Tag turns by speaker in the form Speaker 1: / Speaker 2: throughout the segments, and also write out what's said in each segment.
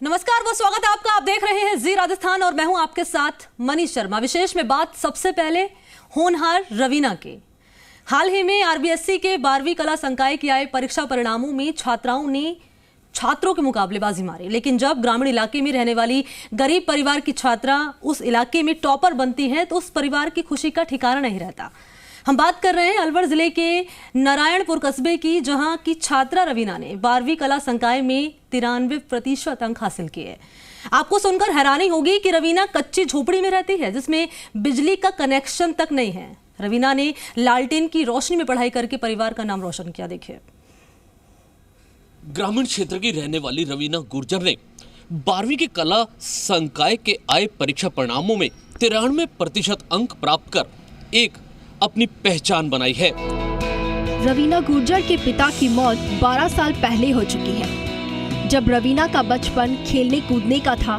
Speaker 1: नमस्कार, वो स्वागत है आपका। आप देख रहे हैं जी राजस्थान और मैं हूं आपके साथ मनीष शर्मा। विशेष में बात सबसे पहले होनहार रवीना के। हाल ही में आरबीएससी के 12वीं कला संकाय की आए परीक्षा परिणामों में छात्राओं ने छात्रों के मुकाबलेबाजी मारी, लेकिन जब ग्रामीण इलाके में रहने वाली गरीब परिवार की छात्रा उस इलाके में टॉपर बनती है तो उस परिवार की खुशी का ठिकाना नहीं रहता। हम बात कर रहे हैं अलवर जिले के नारायणपुर कस्बे की, जहां की छात्रा रवीना ने 12वीं कला संकाय में 93% अंक हासिल किए। आपको सुनकर हैरानी होगी कि रवीना कच्ची झोपड़ी में रहती है जिसमें बिजली का कनेक्शन तक नहीं है। रवीना ने लालटेन की रोशनी में पढ़ाई करके परिवार का नाम रोशन किया। देखिए,
Speaker 2: ग्रामीण क्षेत्र की रहने वाली रवीना गुर्जर ने 12वीं के कला संकाय के आए परीक्षा परिणामों में 93% अंक प्राप्त कर एक अपनी पहचान बनाई है।
Speaker 3: रवीना गुर्जर के पिता की मौत 12 साल पहले हो चुकी है। जब रवीना का बचपन खेलने कूदने का था,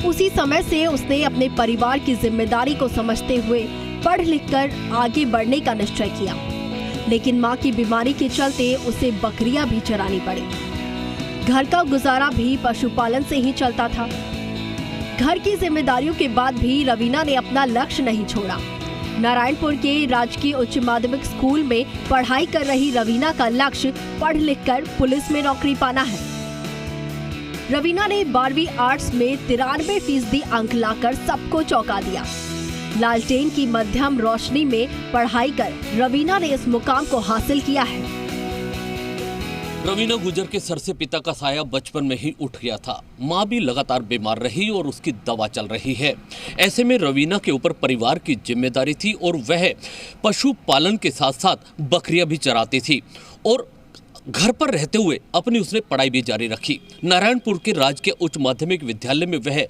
Speaker 3: उसी समय से उसने अपने परिवार की जिम्मेदारी को समझते हुए पढ़ लिखकर आगे बढ़ने का निश्चय किया, लेकिन मां की बीमारी के चलते उसे बकरियां भी चरानी पड़ी। घर का गुजारा भी पशुपालन से ही चलता था। घर की जिम्मेदारियों के बाद भी रवीना ने अपना लक्ष्य नहीं छोड़ा। नारायणपुर के राजकीय उच्च माध्यमिक स्कूल में पढ़ाई कर रही रवीना का लक्ष्य पढ़ लिखकर पुलिस में नौकरी पाना है। रवीना ने 12वीं आर्ट्स में 93% अंक लाकर सबको चौंका दिया। लालटेन की मध्यम रोशनी में पढ़ाई कर रवीना ने इस मुकाम को हासिल किया है।
Speaker 2: रवीना गुर्जर के सर से पिता का साया बचपन में ही उठ गया था। मां भी लगातार बीमार रही और उसकी दवा चल रही है। ऐसे में रवीना के ऊपर परिवार की जिम्मेदारी थी और वह पशुपालन के साथ साथ बकरियां भी चराती थी और घर पर रहते हुए अपनी उसने पढ़ाई भी जारी रखी। नारायणपुर के राजकीय उच्च माध्यमिक विद्यालय में वह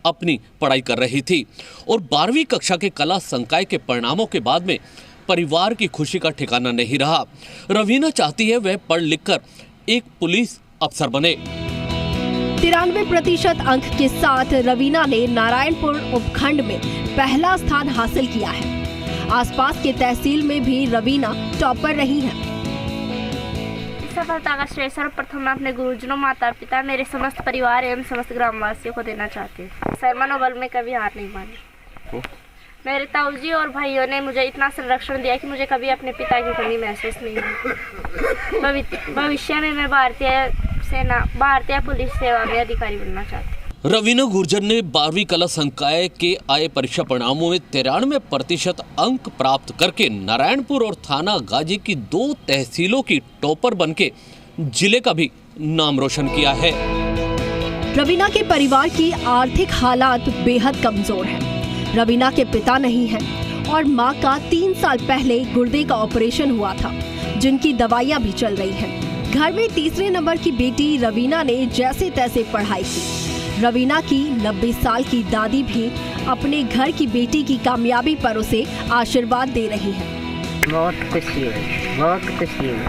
Speaker 2: अपनी पढ़ाई कर रही थी और 12वीं कक्षा के कला संकाय के परिणामों के बाद में परिवार की खुशी का ठिकाना नहीं रहा। रवीना चाहती है वह पढ़ लिखकर एक पुलिस अफसर बने।
Speaker 3: 93% अंक के साथ रवीना ने नारायणपुर उपखंड में पहला स्थान हासिल किया है। आसपास के तहसील में भी रवीना टॉपर रही है।
Speaker 4: सफलता का श्रेय सर्वप्रथम मैं अपने गुरुजनों, माता पिता, मेरे समस्त परिवार एवं समस्त ग्रामवासियों को देना चाहती हूँ। सर, मनोबल में कभी हार नहीं मानी। मेरे ताऊजी और भाइयों ने मुझे इतना संरक्षण दिया कि मुझे कभी अपने पिता की कमी महसूस नहीं हुई। भविष्य में मैं भारतीय पुलिस सेवा में अधिकारी बनना चाहती हूँ।
Speaker 2: रवीना गुर्जर ने 12वीं कला संकाय के आए परीक्षा परिणामों में 93% अंक प्राप्त करके नारायणपुर और थाना गाजी की 2 तहसीलों की टॉपर बनके जिले का भी नाम रोशन किया है।
Speaker 3: रवीना के परिवार की आर्थिक हालात बेहद कमजोर है। रवीना के पिता नहीं हैं और मां का 3 साल पहले गुर्दे का ऑपरेशन हुआ था, जिनकी दवाइयां भी चल रही हैं। घर में तीसरे नंबर की बेटी रवीना ने जैसे तैसे पढ़ाई की। रवीना की 90 साल की दादी भी अपने घर की बेटी की कामयाबी पर उसे आशीर्वाद दे रही है।
Speaker 5: बहुत खुशी है, बहुत खुशी है।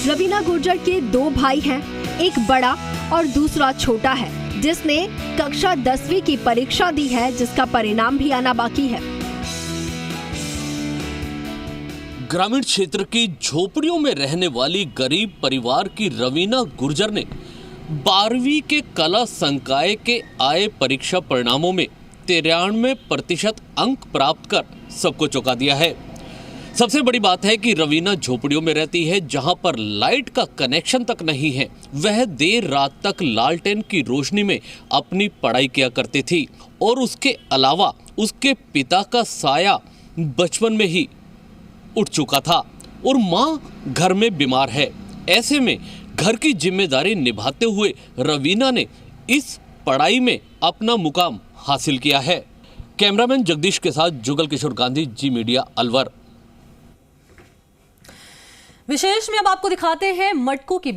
Speaker 3: रवीना गुर्जर के 2 भाई हैं, एक बड़ा और दूसरा छोटा है, जिसने कक्षा 10वीं की परीक्षा दी है, जिसका परिणाम भी आना बाकी है।
Speaker 2: ग्रामीण क्षेत्र की झोपड़ियों में रहने वाली गरीब परिवार की रवीना गुर्जर ने 12वीं के कला संकाय के आए परीक्षा परिणामों में 93% अंक प्राप्त कर सबको चौंका दिया है। सबसे बड़ी बात है कि रवीना झोपड़ियों में रहती है जहां पर लाइट का कनेक्शन तक नहीं है। वह देर रात तक लालटेन की रोशनी में अपनी पढ़ाई किया करती थी और उसके अलावा उसके पिता का साया बचपन में ही उठ चुका था और मां घर में बीमार है। ऐसे में घर की जिम्मेदारी निभाते हुए रवीना ने इस पढ़ाई में अपना मुकाम हासिल किया है। कैमरामैन जगदीश के साथ जुगल किशोर गांधी, जी मीडिया, अलवर।
Speaker 1: विशेष में अब आपको दिखाते हैं मटकों की